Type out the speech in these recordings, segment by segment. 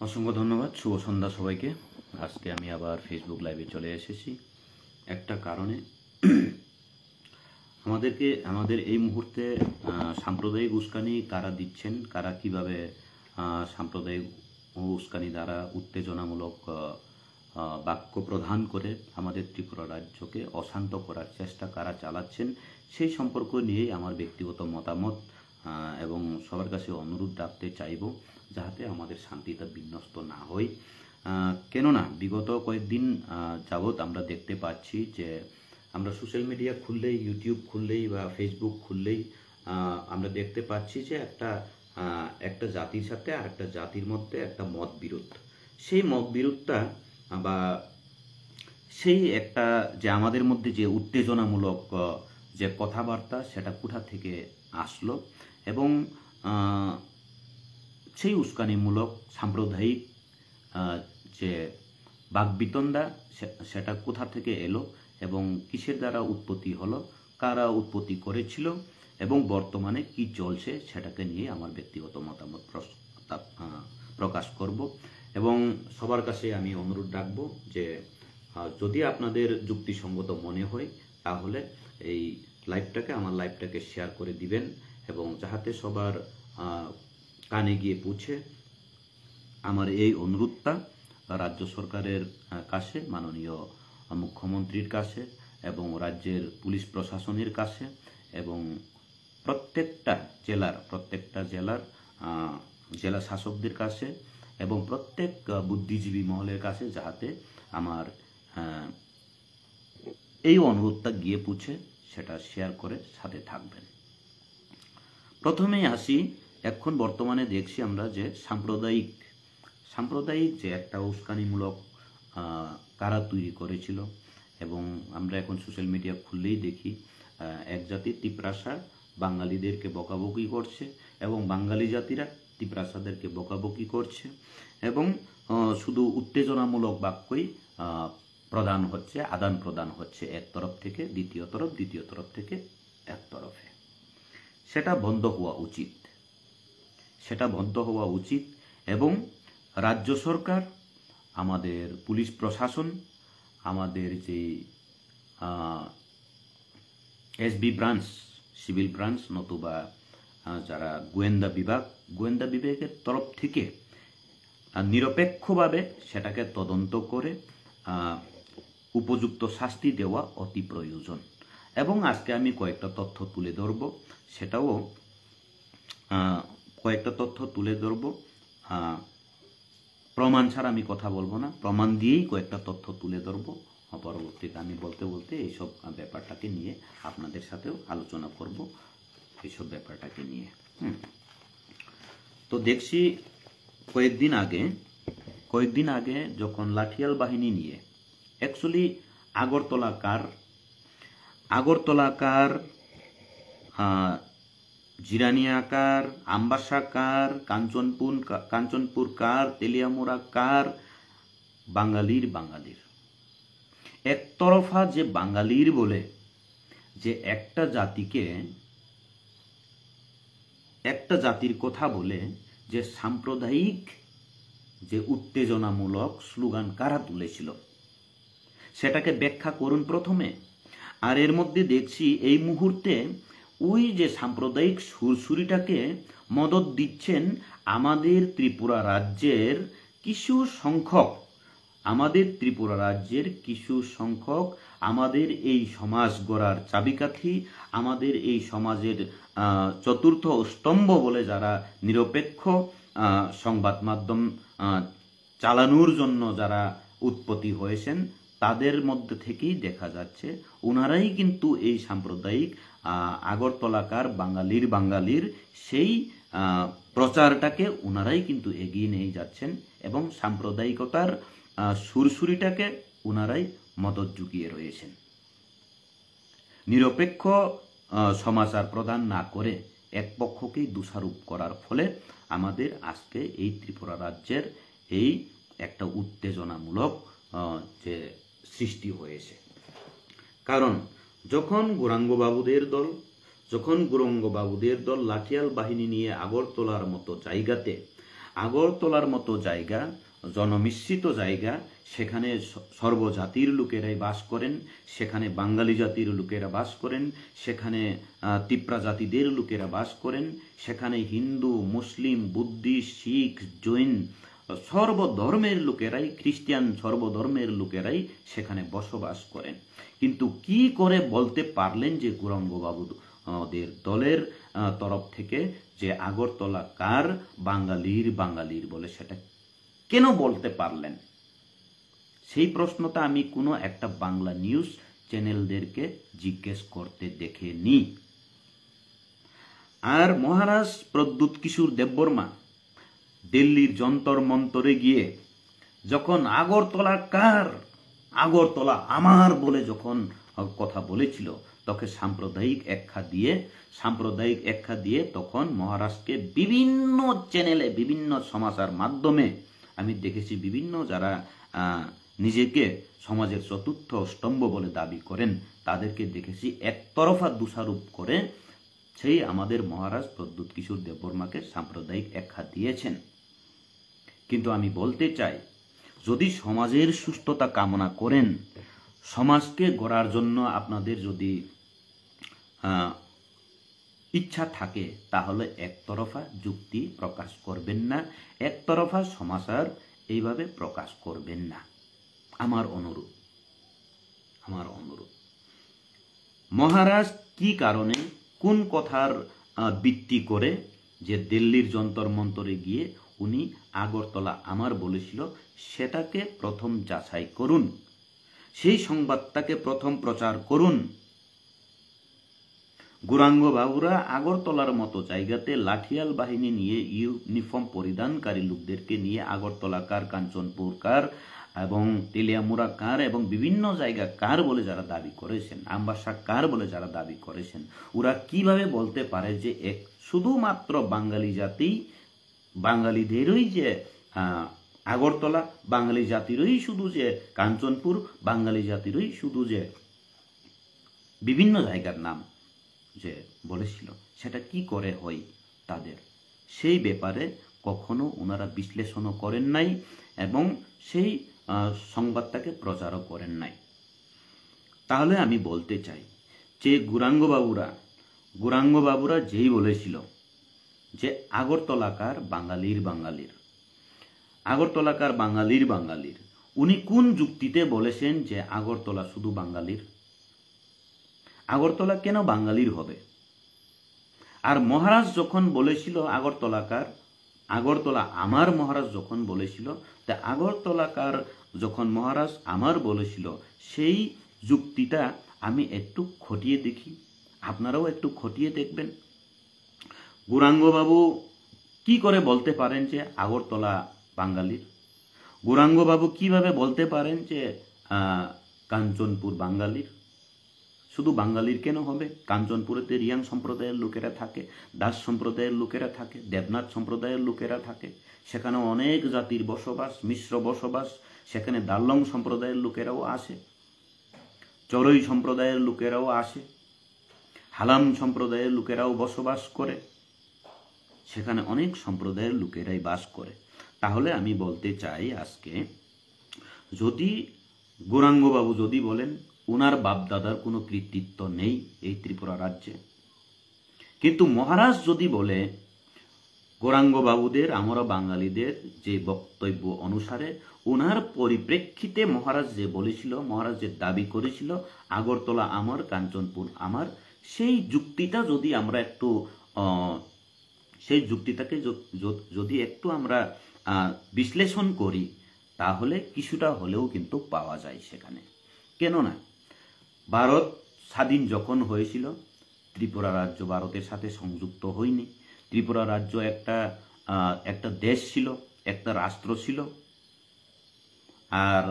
অসংখ্য ধন্যবাদ। শুভ সন্ধ্যা সবাইকে। আজকে আমি আবার ফেসবুক লাইভে চলে এসেছি একটা কারণে। আমাদের এই মুহূর্তে সাম্প্রদায়িক উস্কানি কারা দিচ্ছেন, কারা কিভাবে সাম্প্রদায়িক উস্কানি দ্বারা উত্তেজনামূলক বাক্য প্রদান করে আমাদের ত্রিপুরা রাজ্যকে অশান্ত করার চেষ্টা কারা চালাচ্ছেন, সেই সম্পর্ক নিয়েই আমার ব্যক্তিগত মতামত এবং সবার কাছে অনুরোধ রাখতে চাইব যাতে আমাদের শান্তিটা বিনষ্ট না হয়। কেননা বিগত কয়েকদিন যাবৎ আমরা দেখতে পাচ্ছি যে আমরা সোশ্যাল মিডিয়া খুললেই, ইউটিউব খুললেই বা ফেসবুক খুললেই আমরা দেখতে পাচ্ছি যে একটা জাতির সাথে আর একটা জাতির মধ্যে একটা মত বিরোধ। সেই মত বিরোধটা বা সেই একটা যে আমাদের মধ্যে যে উত্তেজনামূলক যে কথাবার্তা সেটা কোথা থেকে আসলো এবং সেই উস্কানিমূলক সাম্প্রদায়িক যে বাকবিতণ্ডা সেটা কোথা থেকে এলো এবং কিসের দ্বারা উৎপত্তি হলো, কারা উৎপত্তি করেছিল এবং বর্তমানে কি চলছে সেটাকে নিয়ে আমার ব্যক্তিগত মতামত প্রকাশ করব। এবং সবার কাছে আমি অনুরোধ রাখব যে যদি আপনাদের যুক্তিসঙ্গত মনে হয় তাহলে এই আমার লাইভটাকে শেয়ার করে দিবেন এবং যাহাতে সবার কানে গিয়ে পৌঁছে। আমার এই অনুরোধটা রাজ্য সরকারের কাছে, মাননীয় মুখ্যমন্ত্রীর কাছে এবং রাজ্যের পুলিশ প্রশাসনের কাছে এবং প্রত্যেকটা জেলার জেলা শাসকদের কাছে এবং প্রত্যেক বুদ্ধিজীবী মহলের কাছে যাহাতে আমার এই অনুরোধটা গিয়ে পৌঁছে, সেটা শেয়ার করে সাথে থাকবেন। প্রথমেই আসি, এখন বর্তমানে দেখছি আমরা যে সাম্প্রদায়িক যে একটা উস্কানিমূলক কারা তৈরি করেছিল এবং আমরা এখন সোশ্যাল মিডিয়া খুললেই দেখি এক জাতির তিপ্রাসা বাঙালিদেরকে বকাবকি করছে এবং বাঙালি জাতিরা তিপ্রাসাদেরকে বকাবকি করছে এবং শুধু উত্তেজনামূলক বাক্যই আদান প্রদান হচ্ছে এক তরফ থেকে দ্বিতীয় তরফ থেকে এক তরফে। সেটা বন্ধ হওয়া উচিত এবং রাজ্য সরকার, আমাদের পুলিশ প্রশাসন, আমাদের যে এসবি ব্রাঞ্চ, সিভিল ব্রাঞ্চ নতুবা যারা গোয়েন্দা বিভাগের তরফ থেকে নিরপেক্ষভাবে সেটাকে তদন্ত করে উপযুক্ত শাস্তি দেওয়া অতি প্রয়োজন। এবং আজকে আমি কয়েকটা তথ্য তুলে ধরব, প্রমাণ ছাড়া আমি কথা বলবো না, প্রমাণ দিয়েই কয়েকটা তথ্য তুলে ধরবো। পরবর্তীতে আমি বলতে এইসব ব্যাপারটাকে নিয়ে আপনাদের সাথেও আলোচনা করব এইসব ব্যাপারটাকে নিয়ে। তো দেখছি কয়েকদিন আগে যখন লাঠিয়াল বাহিনী নিয়ে অ্যাকচুয়ালি আগরতলাকার জিরানিয়াকার, আমবাসাকার, কাঞ্চনপুর কার, তেলিয়ামুড়া কার, বাঙালির একতরফা যে বাঙালির বলে যে একটা জাতির কথা বলে যে সাম্প্রদায়িক যে উত্তেজনামূলক স্লোগান কারা তুলেছিল সেটাকে ব্যাখ্যা করুন প্রথমে। আর এর মধ্যে দেখছি এই মুহূর্তে ওই যে সাম্প্রদায়িক সুরসুরিটাকে মদত দিচ্ছেন আমাদের ত্রিপুরা রাজ্যের কিছু সংখ্যক আমাদের এই সমাজ গড়ার চাবিকাঠি, আমাদের এই সমাজের চতুর্থ স্তম্ভ বলে যারা নিরপেক্ষ সংবাদ মাধ্যম চালানোর জন্য যারা উৎপত্তি হয়েছেন, তাদের মধ্যে থেকেই দেখা যাচ্ছে ওনারাই কিন্তু এই সাম্প্রদায়িক আগরতলাকার বাঙালির সেই প্রচারটাকে ওনারাই কিন্তু এগিয়ে নিয়ে যাচ্ছেন এবং সাম্প্রদায়িকতার সুরসুরিটাকে ওনারাই মদত জুগিয়ে রয়েছেন। নিরপেক্ষ সমাচার প্রদান না করে এক পক্ষকেই দোষারোপ করার ফলে আমাদের আজকে এই ত্রিপুরা রাজ্যের এই একটা উত্তেজনামূলক যে সৃষ্টি হয়েছে। কারণ যখন গৌরাঙ্গবাবুদের দল লাঠিয়াল বাহিনী নিয়ে আগরতলার মতো জায়গাতে আগরতলার মতো জায়গা, জনমিশ্রিত জায়গা, সেখানে সর্বজাতির লোকেরাই বাস করেন, সেখানে বাঙালি জাতির লোকেরা বাস করেন, সেখানে তিপ্রা জাতিদের লোকেরা বাস করেন, সেখানে হিন্দু, মুসলিম, বুদ্ধিস্ট, শিখ, জৈন সর্বধর্মের লোকেরাই, খ্রিস্টান সর্বধর্মের লোকেরাই সেখানে বসবাস করেন। কিন্তু কি করে বলতে পারলেন যে গৌরাঙ্গবাবু ওদের দলের তরফ থেকে যে আগরতলা কার, বাঙালির বলে, সেটা কেন বলতে পারলেন? সেই প্রশ্নটা আমি কোনো একটা বাংলা নিউজ চ্যানেলদেরকে জিজ্ঞেস করতে দেখেনি। আর মহারাজ প্রদ্যুৎ কিশোর দেববর্মা দিল্লির যন্তর মন্তরে গিয়ে যখন আগরতলা কার, আগরতলা আমার বলে যখন কথা বলেছিল, তখন সাম্প্রদায়িক একখা দিয়ে তখন মহারাজকে বিভিন্ন চ্যানেলে, বিভিন্ন সমাচার মাধ্যমে আমি দেখেছি, বিভিন্ন যারা নিজেকে সমাজের চতুর্থ স্তম্ভ বলে দাবি করেন তাদেরকে দেখেছি একতরফা দোষারোপ করে সেই আমাদের মহারাজ প্রদ্যুৎ কিশোর দেববর্মাকে সাম্প্রদায়িক একখা দিয়েছেন। কিন্তু আমি বলতে চাই, যদি সমাজের সুস্থতা কামনা করেন, সমাজকে গড়ার জন্য আপনাদের যদি ইচ্ছা থাকে, তাহলে একতরফা যুক্তি প্রকাশ করবেন না, একতরফা সমাচার এইভাবে প্রকাশ করবেন না। আমার অনুরোধ। মহারাজ কি কারণে, কোন কথার ভিত্তি করে যে দিল্লির যন্তর মন্তরে গিয়ে উনি আগরতলা আমার বলেছিল, সেটাকে প্রথম যাচাই করুন, সেই সংবাদটাকে প্রথম প্রচার করুন। গৌরাঙ্গ বাবুরা আগরতলার মতো জায়গাতে লাঠিয়াল বাহিনী নিয়ে, ইউনিফর্ম পরিধানকারী লোকদেরকে নিয়ে আগরতলা কার, কাঞ্চনপুর কার এবং তেলিয়ামুড়া কার এবং বিভিন্ন জায়গা কার বলে যারা দাবি করেছেন, আমবাসা কার বলে যারা দাবি করেছেন, ওরা কিভাবে বলতে পারে যে শুধুমাত্র বাঙালি জাতি, বাঙালিদেরই যে আগরতলা, বাঙালি জাতিরই শুধু যে কাঞ্চনপুর, বাঙালি জাতিরই শুধু যে বিভিন্ন জায়গার নাম যে বলেছিল, সেটা কি করে হয় তাদের, সেই ব্যাপারে কখনো ওনারা বিশ্লেষণও করেন নাই এবং সেই সংবাদটাকে প্রচারও করেন নাই। তাহলে আমি বলতে চাই যে গৌরাঙ্গ বাবুরা যেই বলেছিল যে আগরতলাকার বাঙালির, উনি কোন যুক্তিতে বলেছেন যে আগরতলা শুধু বাঙালির? আগরতলা কেন বাঙালির হবে? আর মহারাজ যখন বলেছিল আগরতলা আমার, মহারাজ যখন বলেছিল, তা আগরতলাকার যখন মহারাজ আমার বলেছিল, সেই যুক্তিটা আমি একটু খতিয়ে দেখি, আপনারাও একটু খতিয়ে দেখবেন। গৌরাঙ্গবাবু কি করে বলতে পারেন যে আগরতলা বাঙালির? গৌরাঙ্গবাবু কিভাবে বলতে পারেন যে কাঞ্চনপুর বাঙালির? শুধু বাঙালির কেন হবে? কাঞ্চনপুরেতে রিয়াং সম্প্রদায়ের লোকেরা থাকে, দাস সম্প্রদায়ের লোকেরা থাকে, দেবনাথ সম্প্রদায়ের লোকেরা থাকে, সেখানে অনেক জাতির বসবাস, মিশ্র বসবাস, সেখানে দাল্লং সম্প্রদায়ের লোকেরাও আসে, চড়ই সম্প্রদায়ের লোকেরাও আসে, হালাম সম্প্রদায়ের লোকেরাও বসবাস করে, সেখানে অনেক সম্প্রদায়ের লোকেরাই বাস করে। তাহলে আমি বলতে চাই, আজকে যদি গৌরাঙ্গবাবু যদি বলেন ওনার বাপদাদার কোনো কৃতিত্ব নেই এই ত্রিপুরা রাজ্যে, কিন্তু মহারাজ যদি বলে গৌরাঙ্গবাবুদের, আমরা বাঙালিদের যে বক্তব্য অনুসারে ওনার পরিপ্রেক্ষিতে মহারাজ যে বলেছিল, মহারাজ যে দাবি করেছিল আগরতলা আমার, কাঞ্চনপুর আমার, সেই যুক্তিটা যদি আমরা একটু সেই যুক্তিটাকে যদি একটু আমরা বিশ্লেষণ করি, তাহলে কিছুটা হলেও কিন্তু পাওয়া যায় সেখানে। কেননা ভারত স্বাধীন যখন হয়েছিল, ত্রিপুরা রাজ্য ভারতের সাথে সংযুক্ত হয়নি। ত্রিপুরা রাজ্য একটা দেশ ছিল, একটা রাষ্ট্র ছিল। আর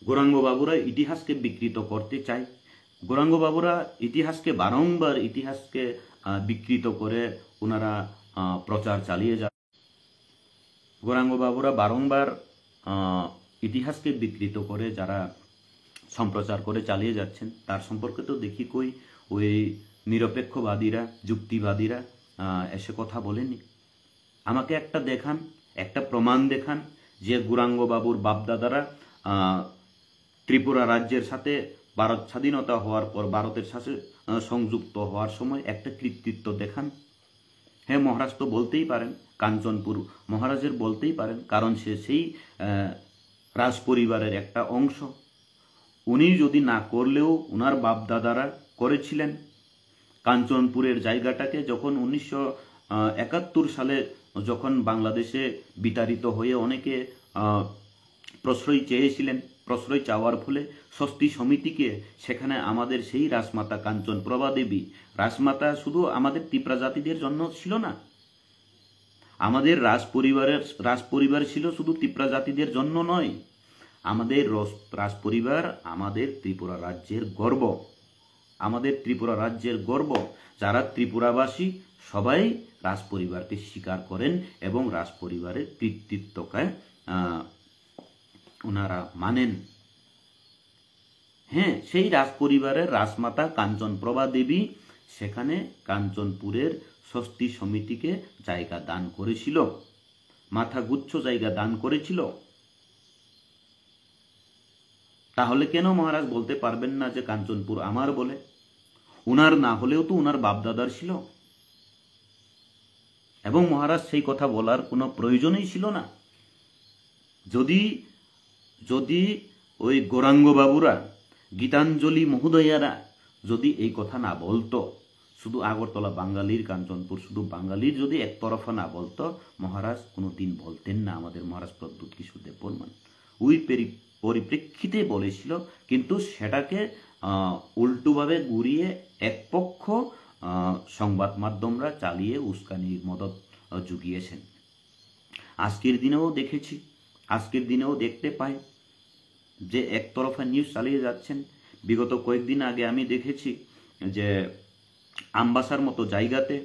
গৌরাঙ্গবাবুরা ইতিহাসকে বিকৃত করতে চায়। গৌরাঙ্গবাবুরা ইতিহাসকে বারংবার বিকৃত করে ওনারা প্রচার চালিয়ে যায়। গৌরাঙ্গবাবুরা বারংবার ইতিহাসকে বিকৃত করে যারা সম্প্রচার করে চালিয়ে যাচ্ছেন, তার সম্পর্কে তো দেখি ওই নিরপেক্ষবাদীরা, যুক্তিবাদীরা এসে কথা বলেনি। আমাকে একটা দেখান, একটা প্রমাণ দেখান যে গৌরাঙ্গ বাবুর বাপদাদারা ত্রিপুরা রাজ্যের সাথে ভারত স্বাধীনতা হওয়ার পর ভারতের সাথে সংযুক্ত হওয়ার সময় একটা কৃতিত্ব দেখান। হ্যাঁ, মহারাজ তো বলতেই পারেন, কাঞ্চনপুর মহারাজের বলতেই পারেন, কারণ সে সেই রাজ পরিবারের একটা অংশ। উনি যদি না করলেও ওনার বাপদাদারা করেছিলেন। কাঞ্চনপুরের জায়গাটাকে যখন 1971 সালে যখন বাংলাদেশে বিতাড়িত হয়ে অনেকে প্রশ্রয় চেয়েছিলেন, প্রশ্রয় চাওয়ার ফলে ষষ্ঠী সমিতিকে সেখানে আমাদের সেই রাজমাতা কাঞ্চন প্রভা দেবী, রাজমাতা শুধু আমাদের ত্রিপুরা জাতিদের জন্য ছিল না, আমাদের রাজপরিবার ছিল শুধু ত্রিপুরা জাতিদের জন্য নয়, আমাদের রাজপরিবার আমাদের ত্রিপুরা রাজ্যের গর্ব, আমাদের ত্রিপুরা রাজ্যের গর্ব। যারা ত্রিপুরাবাসী সবাই রাজপরিবারকে স্বীকার করেন এবং রাজপরিবারের কৃতিত্বকে ওনারা মানেন। হ্যাঁ, সেই রাজপরিবারের রাজমাতা কাঞ্চন প্রভা দেবী সেখানে কাঞ্চনপুরের ষষ্ঠী সমিতিকে জায়গা দান করেছিল, মাথাগুচ্ছ জায়গা দান করেছিল। তাহলে কেন মহারাজ বলতে পারবেন না যে কাঞ্চনপুর আমার বলে? উনার না হলেও তো উনার বাপদাদার ছিল, এবং মহারাজ সেই কথা বলার কোনো প্রয়োজনই ছিল না। যদি যদি ওই গৌরাঙ্গ বাবুরা, গীতাঞ্জলি মহোদয়ারা যদি এই কথা না বলতো, শুধু আগরতলা বাঙালির, কাঞ্চনপুর শুধু বাঙালির যদি একতরফা না বলতো, মহারাজ কোনো দিন বলতেন না আমাদের মহারাজ প্রদ্যুৎ কিশোর দেববর্মন। ওই পরিপ্রেক্ষিতে বলেছিল, কিন্তু সেটাকে উল্টোভাবে ঘুরিয়ে এক পক্ষ সংবাদ মাধ্যমরা চালিয়ে উস্কানির মদত জুগিয়েছেন। আজকের দিনেও দেখেছি, আজকের দিনেও দেখতে পাই যে একতরফা নিউজ চালিয়ে যাচ্ছেন। বিগত কয়েকদিন আগে আমি দেখেছি যে আমবাসার মতো জায়গাতে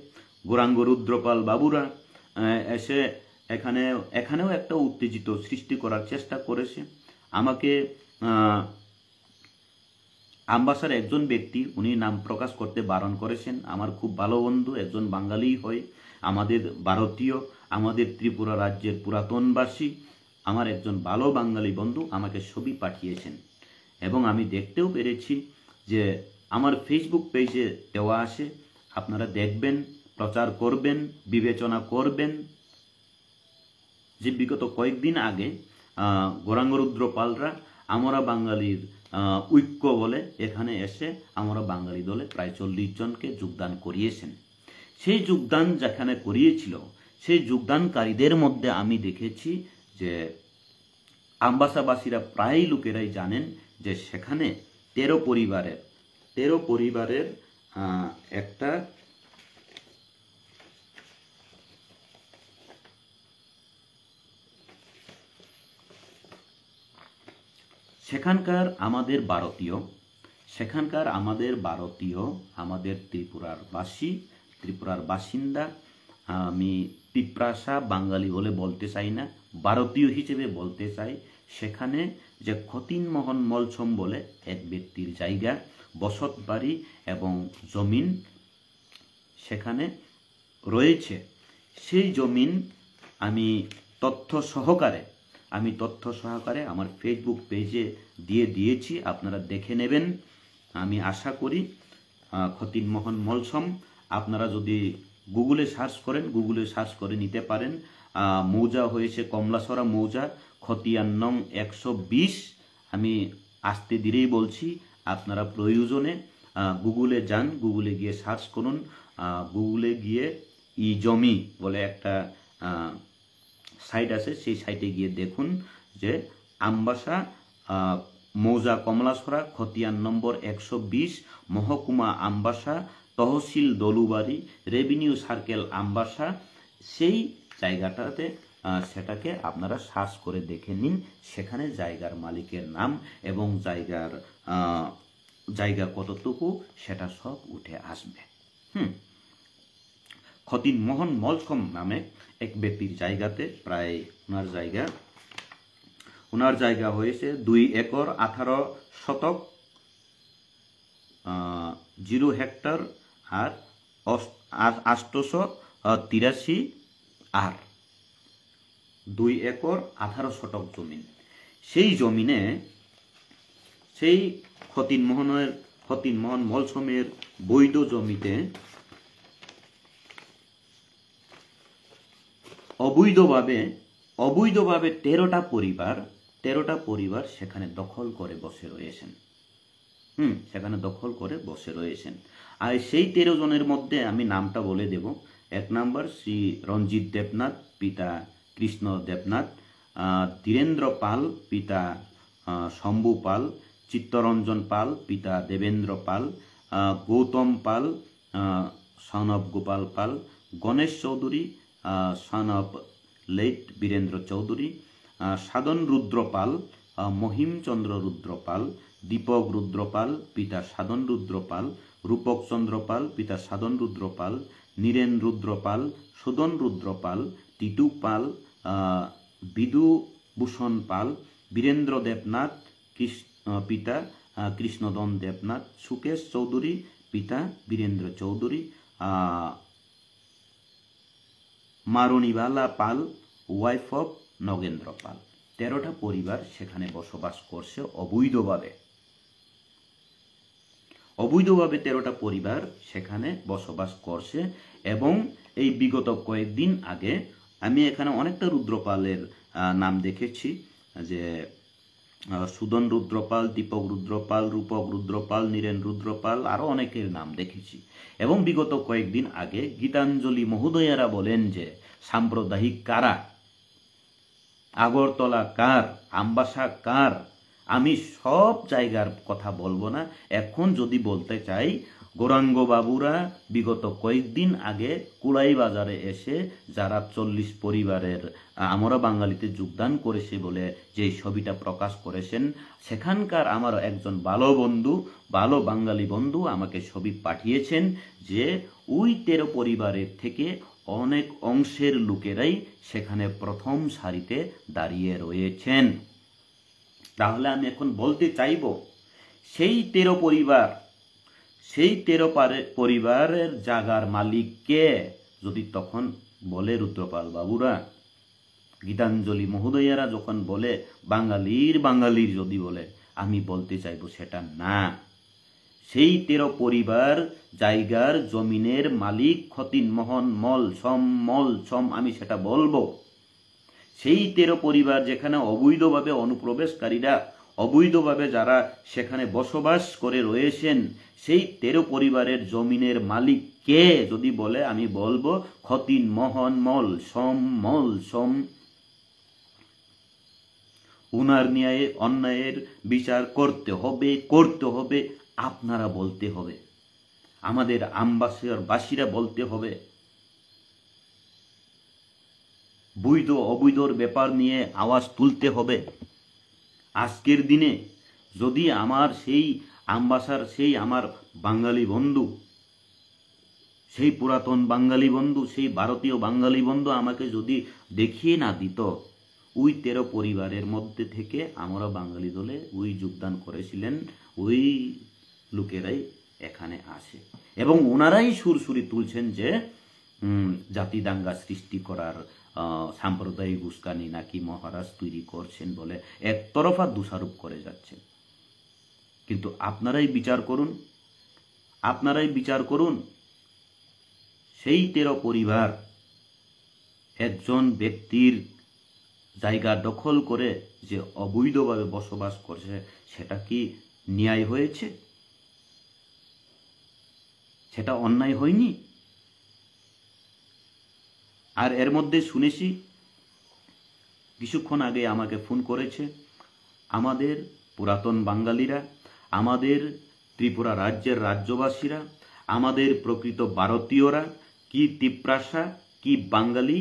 গৌরাঙ্গ রুদ্রপাল বাবুরা এসে এখানেও একটা উত্তেজিত সৃষ্টি করার চেষ্টা করেছে। আমাকে আমবাসার একজন ব্যক্তি, উনি নাম প্রকাশ করতে বারণ করেছেন, আমার খুব ভালো বন্ধু, একজন বাঙালি হয়ে আমাদের ভারতীয়, আমাদের ত্রিপুরা রাজ্যের পুরাতনবাসী, আমার একজন ভালো বাঙালি বন্ধু আমাকে ছবি পাঠিয়েছেন, এবং আমি দেখতেও পেরেছি যে আমার ফেসবুক পেজে দেওয়া আছে। আপনারা দেখবেন, প্রচার করবেন, বিবেচনা করবেন যে বিগত কয়েকদিন আগে গৌরাঙ্গ রুদ্রপালরা আমরা বাঙালির ঐক্য বলে এখানে এসে আমরা বাঙালি দলে প্রায় 40 জনকে যোগদান করিয়েছেন। সেই যোগদান যেখানে করিয়েছিল, সেই যোগদানকারীদের মধ্যে আমি দেখেছি যে আমবাসাবাসীরা প্রায় লোকেরাই জানেন যে সেখানে 13 পরিবারের একটা সেখানকার আমাদের ভারতীয়, আমাদের ত্রিপুরার বাসিন্দা, আমি তিপ্রাসা বাঙালি বলে বলতে চাই না, ভারতীয় হিসেবে বলতে চাই। সেখানে যে খতিনমোহন মলছম বলে এক ব্যক্তির জায়গা, বসত বাড়ি এবং জমিন সেখানে রয়েছে, সেই জমিন আমি তথ্য সহকারে আমার ফেসবুক পেজে দিয়েছি, আপনারা দেখে নেবেন। আমি আশা করি খতিনমোহন মলছম, আপনারা যদি গুগলে সার্চ করে নিতে পারেন। মৌজা হয়েছে কমলাসরা মৌজা, খতিয়ান নং 120। আমি আস্তে ধীরেই বলছি, আপনারা প্রয়োজনে গুগলে যান, গুগলে গিয়ে সার্চ করুন। গুগলে গিয়ে ই জমি বলে একটা সাইট আছে, সেই সাইটে গিয়ে দেখুন যে আমবাসা মৌজা কমলাসরা, খতিয়ান নম্বর 120, মহকুমা আমবাসা, তহসিল দলুবাড়ি, রেভিনিউ সার্কেল আমবাসা। সেই জায়গাটাতে সেটাকে আপনারা সার্চ করে দেখে নিন, সেখানে জায়গার মালিকের নাম এবং জায়গা কতটুকু সেটা সব উঠে আসবে। খতিনমোহন মলছম নামে এক ব্যক্তির জায়গাতে প্রায় ওনার জায়গা হয়েছে 2 একর 18 শতক 0 হেক্টর আর 883 আর 2 একর 18 শতক জমিন। সেই জমিনে সেই খতিনমোহন মলসমের বৈধ জমিতে অবৈধভাবে 13টা পরিবার সেখানে দখল করে বসে রয়েছেন। সেখানে দখল করে বসে রয়েছেন। আর সেই 13 জনের মধ্যে আমি নামটা বলে দেব। 1 নম্বর শ্রী রঞ্জিত দেবনাথ, পিতা কৃষ্ণ দেবনাথ, ধীরেন্দ্র পাল, পিতা শম্ভু পাল, চিত্তরঞ্জন পাল, পিতা Debendra Pal, Gautam Pal, son of Gopal Pal, Ganesh Chowdhury, son of late Birendra Chowdhury, Sadhan Rudra Pal, Mahimchandra Rudra Pal, Dipak Rudra Pal, পিতা সাধন রুদ্র পাল, রূপক চন্দ্র পাল, পিতা সাধন রুদ্র পাল, নীরেন রুদ্র পাল, সুদন রুদ্র পাল, টিটু পাল, বিদুভূষণ পাল, বীরেন্দ্র দেবনাথ, পিতা কৃষ্ণদন দেবনাথ, সুকেশ চৌধুরী, পিতা বীরেন্দ্র চৌধুরী, মারণীবালা পাল, ওয়াইফ অফ নগেন্দ্র পাল। 13টা পরিবার সেখানে বসবাস করছে অবৈধভাবে। 13টা পরিবার সেখানে বসবাস করছে। এবং এই বিগত কয়েকদিন আগে আমি এখানে অনেকটা রুদ্রপালের নাম দেখেছি, যে সুদন রুদ্রপাল, দীপক রুদ্রপাল, রূপক রুদ্রপাল, নীরেন রুদ্রপাল, আরো অনেকের নাম দেখেছি। এবং বিগত কয়েকদিন আগে গীতাঞ্জলি মহোদয়েরা বলেন যে সাম্প্রদায়িক কারা, আগরতলা কার, আমবাসা কার, আমি সব জায়গার কথা বলবো না। এখন যদি বলতে চাই, গৌরাঙ্গ বাবুরা বিগত কয়েকদিন আগে কুলাই বাজারে এসে যারা 40 পরিবারের আমরা বাঙালিতে যোগদান করেছে বলে যে ছবিটা প্রকাশ করেছেন, সেখানকার আমার একজন ভালো বাঙালি বন্ধু আমাকে ছবি পাঠিয়েছেন যে ওই 13 পরিবারের থেকে অনেক অংশের লোকেরাই সেখানে প্রথম সারিতে দাঁড়িয়ে রয়েছেন। তাহলে আমি এখন বলতে চাইব, সেই 13 পরিবারের জায়গার মালিক কে? যদি তখন বলে রুদ্রপাল বাবুরা, গীতাঞ্জলি মহোদয়েরা যখন বলে বাঙালির যদি বলে, আমি বলতে চাইব সেটা না। সেই 13 পরিবার জায়গার জমিনের মালিক খতিনমোহন মলসম, আমি সেটা বলবো। সেই 13 পরিবার যেখানে অবৈধভাবে অনুপ্রবেশকারীরা অবৈধভাবে যারা সেখানে বসবাস করে রয়েছেন, সেই 13 পরিবারের জমিনের মালিক কে যদি বলে, আমি বলবো খতিনমোহন মলসম। উনার অন্যায়ের বিচার করতে হবে, আপনারা বলতে হবে, আমাদের আমবাসীরা বলতে হবে। বৈধ অবৈধর ব্যাপার নিয়ে আওয়াজ তুলতে হবে। আজকের দিনে যদি আমার সেই আমবাসার সেই আমার বাঙালি বন্ধু, সেই পুরাতন বাঙালি বন্ধু, সেই ভারতীয় বাঙালি বন্ধু আমাকে যদি দেখিয়ে না দিত, ওই 13 পরিবারের মধ্যে থেকে আমরা বাঙালি দলে ওই যোগদান করেছিলেন ওই লোকেরাই এখানে আসে। এবং ওনারাই সুরসুরি তুলছেন যে জাতি দাঙ্গা সৃষ্টি করার সাম্প্রদায়িক উস্কানি নাকি মহারাজ তৈরি করছেন বলে একতরফা দোষারোপ করে যাচ্ছেন। কিন্তু আপনারাই বিচার করুন, সেই 13 পরিবার একজন ব্যক্তির জায়গা দখল করে যে অবৈধভাবে বসবাস করছে, সেটা কি ন্যায় হয়েছে? সেটা অন্যায় হয়নি? আর এর মধ্যে শুনেছি, কিছুক্ষণ আগে আমাকে ফোন করেছে আমাদের পুরাতন বাঙালিরা, আমাদের ত্রিপুরা রাজ্যের রাজ্যবাসীরা, আমাদের প্রকৃত ভারতীয়রা, কি তিপ্রাসা কি বাঙালি,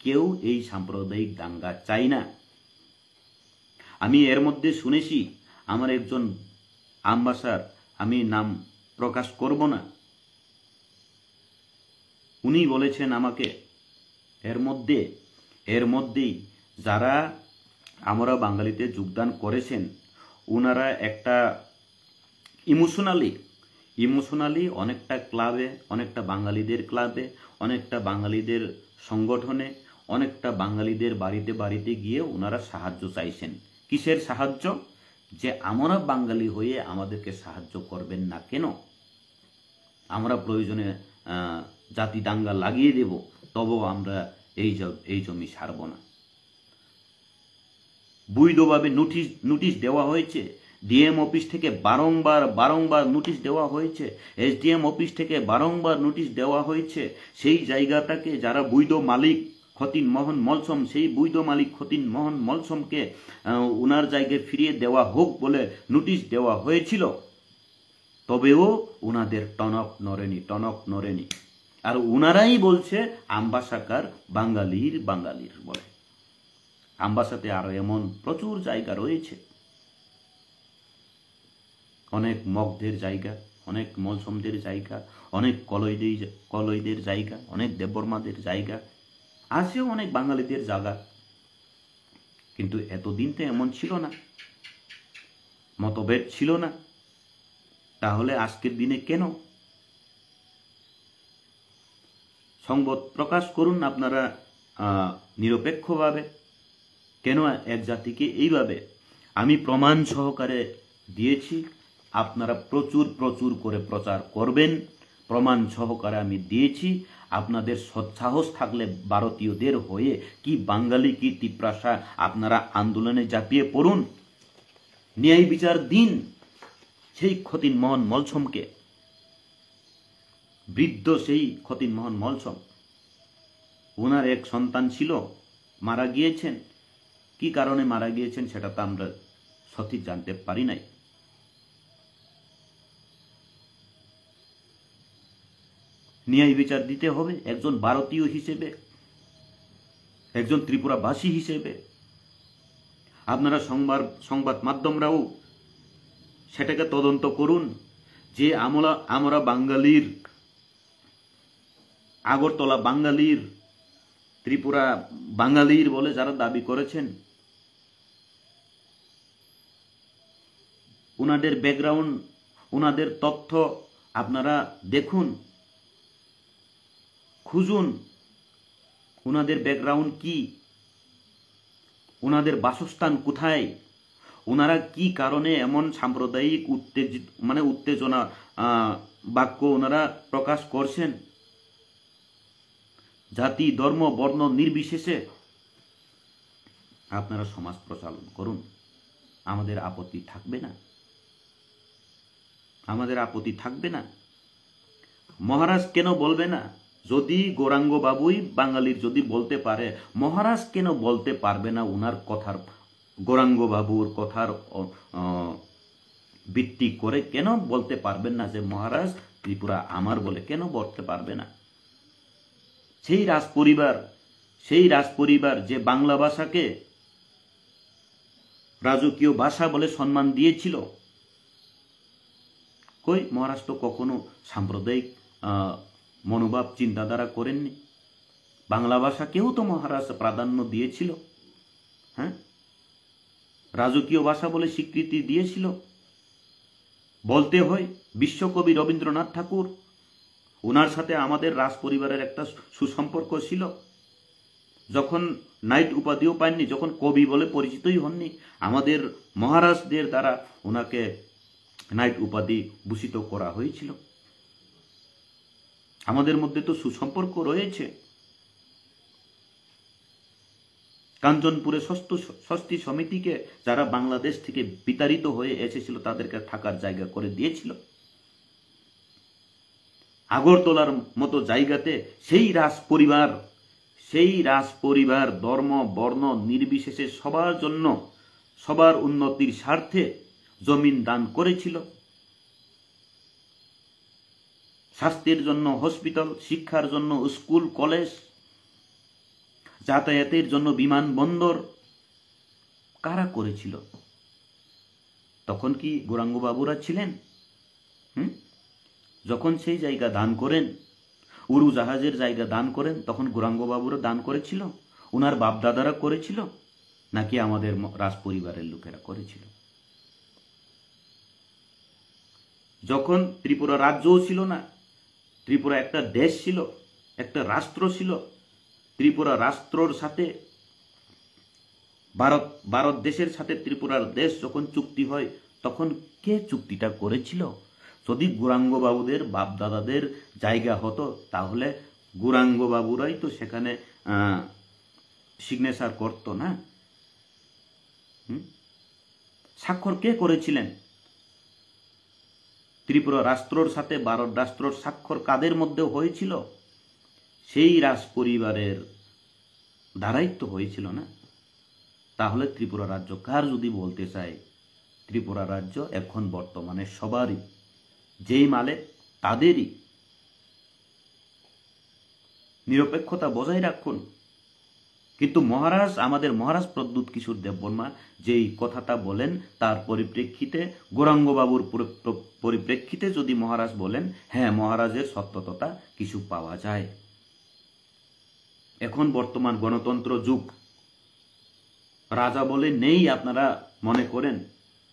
কেউ এই সাম্প্রদায়িক দাঙ্গা চাই না। আমি এর মধ্যে শুনেছি আমার একজন আমবাসার, আমি নাম প্রকাশ করব না, উনি বলেছেন আমাকে, এর মধ্যেই যারা আমরা বাঙালিতে যোগদান করেছেন, ওনারা একটা ইমোশনালি অনেকটা ক্লাবে, অনেকটা বাঙালিদের ক্লাবে, অনেকটা বাঙালিদের সংগঠনে, অনেকটা বাঙালিদের বাড়িতে বাড়িতে গিয়ে ওনারা সাহায্য চাইছেন। কিসের সাহায্য? যে আমরা বাঙালি হয়ে আমাদেরকে সাহায্য করবেন না কেন? আমরা প্রয়োজনে জাতি দাঙ্গা লাগিয়ে দেব, তবুও আমরা এই জমি ছাড়ব না। বৈধভাবে নোটিশ দেওয়া হয়েছে, ডিএম অফিস থেকে বারংবার নোটিশ দেওয়া হয়েছে, এসডিএম অফিস থেকে বারংবার নোটিশ দেওয়া হয়েছে। সেই জায়গাটাকে যারা বৈধ মালিক খতিন মোহন মলসম, সেই বৈধ মালিক খতিন মোহন মলসমকে ওনার জায়গায় ফিরিয়ে দেওয়া হোক বলে নোটিশ দেওয়া হয়েছিল, তবেও ওনাদের টনক নড়েনি। আর ওনারাই বলছে আম্বাসাকার বাঙালির বলে। আম্বাসাতে আরো এমন প্রচুর জায়গা রয়েছে, অনেক মগদের জায়গা, অনেক মলসমদের জায়গা, অনেক কলইদের জায়গা, অনেক দেববর্মাদের জায়গা আছে, অনেক বাঙালিদের জায়গা। কিন্তু এতদিন তো এমন ছিল না, মতভেদ ছিল না। তাহলে আজকের দিনে কেন? সংবাদ প্রকাশ করুন আপনারা নিরপেক্ষভাবে। কেন এক জাতিকে এইভাবে? আমি প্রমাণ সহকারে দিয়েছি, আপনারা প্রচুর করে প্রচার করবেন। প্রমাণ সহকারে আমি দিয়েছি। আপনাদের সৎসাহস থাকলে ভারতীয়দের হয়ে কি বাঙালি কি তিপ্রাসা আপনারা আন্দোলনে ঝাঁপিয়ে পড়ুন, ন্যায় বিচার দিন সেই খতিন মোহন মলসমকে। বৃদ্ধ সেই খতিন মোহন মলসম, ওনার এক সন্তান ছিল, মারা গিয়েছেন। কি কারণে মারা গিয়েছেন সেটা তো আমরা সঠিক জানতে পারি নাই। ন্যায় বিচার দিতে হবে একজন ভারতীয় হিসেবে, একজন ত্রিপুরাবাসী হিসেবে। আপনারা সংবাদ মাধ্যমরাও সেটাকে তদন্ত করুন যে আমরা বাঙালির, আগরতলা বাঙালির, ত্রিপুরা বাঙালির বলে যারা দাবি করেছেন, ওনাদের ব্যাকগ্রাউন্ড, ওনাদের তথ্য আপনারা দেখুন, খুঁজুন ওনাদের ব্যাকগ্রাউন্ড কি, ওনাদের বাসস্থান কোথায়, ওনারা কি কারণে এমন সাম্প্রদায়িক উত্তেজনা বাক্য ওনারা প্রকাশ করছেন। জাতি ধর্ম বর্ণ নির্বিশেষে আপনারা সমাজ প্রচারণ করুন, আমাদের আপত্তি থাকবে না, আমাদের আপত্তি থাকবে না। মহারাজ কেন বলবে না? যদি গৌরাঙ্গ বাবুই বাঙালির যদি বলতে পারে, মহারাজ কেন বলতে পারবে না? ওনার কথার, গৌরাঙ্গ বাবুর কথার ভিত্তি করে কেন বলতে পারবেন না যে মহারাজ ত্রিপুরা আমার বলে? কেন বলতে পারবে না? সেই রাজপরিবার যে বাংলা ভাষাকে রাজকীয় ভাষা বলে সম্মান দিয়েছিল, কই মহারাজ তো কখনো সাম্প্রদায়িক মনোভাব চিন্তাধারা করেননি। বাংলা ভাষাকেও তো মহারাজ প্রাধান্য দিয়েছিল, হ্যাঁ, রাজকীয় ভাষা বলে স্বীকৃতি দিয়েছিল। বলতে হয় বিশ্বকবি রবীন্দ্রনাথ ঠাকুর, ওনার সাথে আমাদের রাজ পরিবারের একটা সুসম্পর্ক ছিল। যখন নাইট উপাধিও পাননি, যখন কবি বলে পরিচিতই হননি, আমাদের মহারাজদের দ্বারা ওনাকে নাইট উপাধি ভূষিত করা হয়েছিল। আমাদের মধ্যে তো সুসম্পর্ক রয়েছে। কাঞ্চনপুরে ষষ্ঠী সমিতিকে যারা বাংলাদেশ থেকে বিতাড়িত হয়ে এসেছিল তাদেরকে থাকার জায়গা করে দিয়েছিল। আগরতলার মতো জায়গাতে সেই রাজ পরিবার ধর্ম নির্বিশেষে সবার জন্য, সবার উন্নতির স্বার্থে জমিন দান করেছিল। স্বাস্থ্যের জন্য হসপিটাল, শিক্ষার জন্য স্কুল কলেজ, যাতায়াতের জন্য বিমানবন্দর কারা করেছিল? তখন কি গৌরাঙ্গ বাবুরা ছিলেন? যখন সেই জায়গা দান করেন, উড়োজাহাজের জায়গা দান করেন, তখন গৌরাঙ্গ বাবুরা দান করেছিল? ওনার বাপদাদারা করেছিল নাকি আমাদের রাজ পরিবারের লোকেরা করেছিল? যখন ত্রিপুরা রাজ্যও ছিল না, ত্রিপুরা একটা দেশ ছিল, একটা রাষ্ট্র ছিল, ত্রিপুরা রাষ্ট্রর সাথে ভারত দেশের সাথে ত্রিপুরার দেশ যখন চুক্তি হয় তখন কে চুক্তিটা করেছিল? যদি গৌরাঙ্গ বাবুদের বাপ দাদাদের জায়গা হতো তাহলে গৌরাঙ্গ বাবুরাই তো সেখানে সিগনেচার করতো না। স্বাক্ষর কে করেছিলেন? ত্রিপুরা রাষ্ট্রর সাথে ভারত রাষ্ট্রর স্বাক্ষর কাদের মধ্যে হয়েছিল? সেই রাজ পরিবারের দ্বারাই তো হয়েছিল না। তাহলে ত্রিপুরা রাজ্য কার যদি বলতে চাই, ত্রিপুরা রাজ্য এখন বর্তমানে সবারই, যেই মালে তাদেরই। নিরপেক্ষতা বজায় রাখুন। কিন্তু আমাদের মহারাজ প্রদ্যুৎ কিশোর দেববর্মা যেই কথাটা বলেন তার পরিপ্রেক্ষিতে, গৌরাঙ্গবাবুর পরিপ্রেক্ষিতে যদি মহারাজ বলেন, হ্যাঁ মহারাজের সত্যতা কিছু পাওয়া যায়। এখন বর্তমান গণতন্ত্র যুগ, রাজা বলে নেই আপনারা মনে করেন,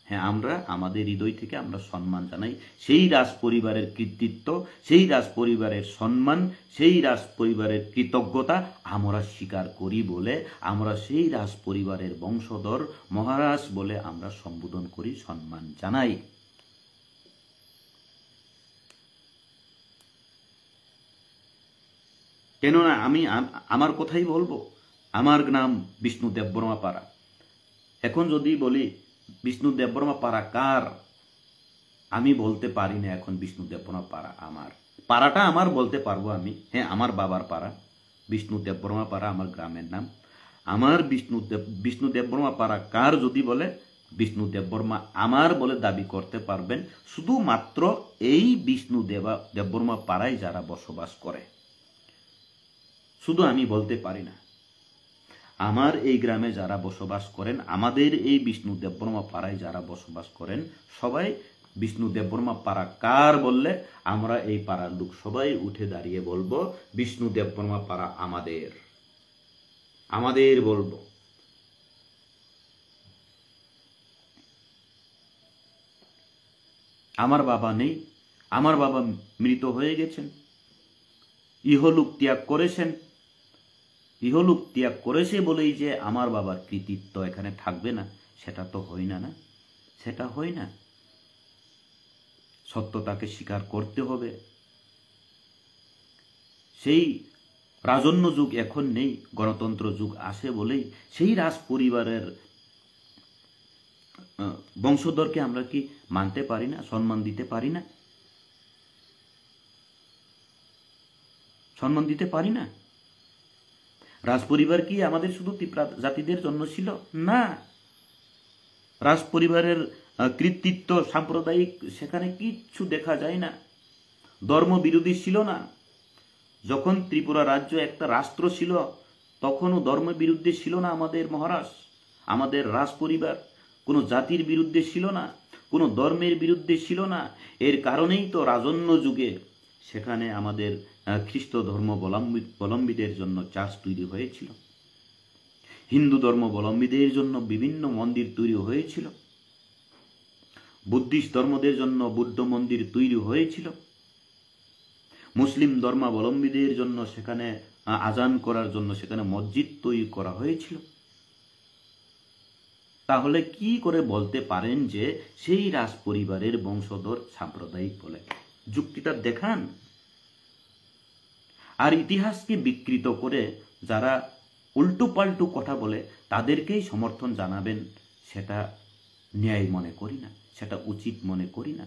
হ্যাঁ আমরা আমাদের হৃদয় থেকে আমরা সম্মান জানাই সেই রাজ পরিবারের কৃতিত্ব, সেই রাজ পরিবারের সম্মান, সেই রাজ পরিবারের কৃতজ্ঞতা আমরা স্বীকার করি বলে আমরা সেই রাজ পরিবারের বংশধর মহারাজ বলে আমরা সম্বোধন করি, সম্মান জানাই। কেননা আমি আমার কথাই বলবো, আমার নাম বিষ্ণু দেববর্মা পাড়া। এখন যদি বলি বিষ্ণু দেববর্মা পাড়া কার, আমি বলতে পারি না এখন বিষ্ণু দেববর্মা পাড়া আমার। পাড়াটা আমার বলতে পারবো আমি, হ্যাঁ আমার বাবার পাড়া, বিষ্ণু দেববর্মা পাড়া আমার গ্রামের নাম। আমার বিষ্ণু দেববর্মা পাড়া কার যদি বলে, বিষ্ণু দেববর্মা আমার বলে দাবি করতে পারবেন শুধুমাত্র এই বিষ্ণু দেববর্মা পাড়ায় যারা বসবাস করে। শুধু আমি বলতে পারি না, আমার এই গ্রামে যারা বসবাস করেন, আমাদের এই বিষ্ণু দেববর্মা পাড়ায় যারা বসবাস করেন, সবাই বিষ্ণু দেববর্মা পাড়া কার বললে আমরা এই পাড়ার লোক সবাই উঠে দাঁড়িয়ে বলবো বিষ্ণু দেববর্মা পাড়া আমাদের, আমাদের বলবো। আমার বাবা নেই, আমার বাবা মৃত হয়ে গেছেন, ইহলোক ত্যাগ করেছেন। ইহলোক ত্যাগ করেছে বলেই যে আমার বাবার কৃতিত্ব এখানে থাকবে না, সেটা তো হয় না, না সেটা হয় না। সত্যতাকে স্বীকার করতে হবে। সেই রাজন্য যুগ এখন নেই, গণতন্ত্র যুগ আসে বলেই সেই রাজ পরিবারের বংশধরকে আমরা কি মানতে পারি না, সম্মান দিতে পারি না? সম্মান দিতে পারি না? রাজ পরিবার কি আমাদের শুধু তিপ্রা জাতিদের জন্য ছিল? না, রাজ পরিবারের কৃতিত্ব সাম্প্রদায়িক সেখানে কিচ্ছু দেখা যায় না। ধর্ম বিরোধী ছিল না। যখন ত্রিপুরা রাজ্য একটা রাষ্ট্র ছিল তখনও ধর্ম বিরুদ্ধে ছিল না আমাদের মহারাজ, আমাদের রাজ পরিবার কোনো জাতির বিরুদ্ধে ছিল না, কোনো ধর্মের বিরুদ্ধে ছিল না। এর কারণেই তো রাজন্য যুগে সেখানে আমাদের খ্রিস্ট ধর্মাবলম্বীদের জন্য চার্চ তৈরি হয়েছিল, হিন্দু ধর্মাবলম্বীদের জন্য বিভিন্ন মন্দির তৈরি হয়েছিল, বুদ্ধিস্ট ধর্মদের জন্য বুদ্ধ মন্দির তৈরি হয়েছিল, মুসলিম ধর্মাবলম্বীদের জন্য সেখানে আজান করার জন্য সেখানে মসজিদ তৈরি করা হয়েছিল। তাহলে কি করে বলতে পারেন যে সেই রাজ পরিবারের বংশধর সাম্প্রদায়িক বলে? যুক্তিটা দেখান। আর ইতিহাসকে বিকৃত করে যারা উল্টো পাল্টু কথা বলে তাদেরকেই সমর্থন জানাবেন, সেটা ন্যায় মনে করি না, সেটা উচিত মনে করি না।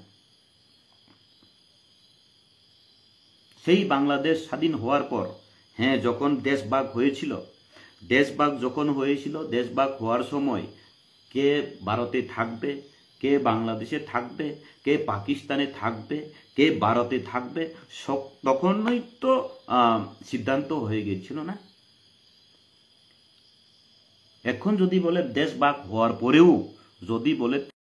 সেই বাংলাদেশ স্বাধীন হওয়ার পর, হ্যাঁ যখন দেশভাগ হয়েছিল, দেশভাগ হওয়ার সময় কে ভারতে থাকবে, কে বাংলাদেশে থাকবে, কে পাকিস্তানে থাকবে, কে ভারতে থাকবে, তখনই তো সিদ্ধান্ত হয়ে গেছিল না। এখন যদি বলে দেশভাগ হওয়ার পরেও যদি বলে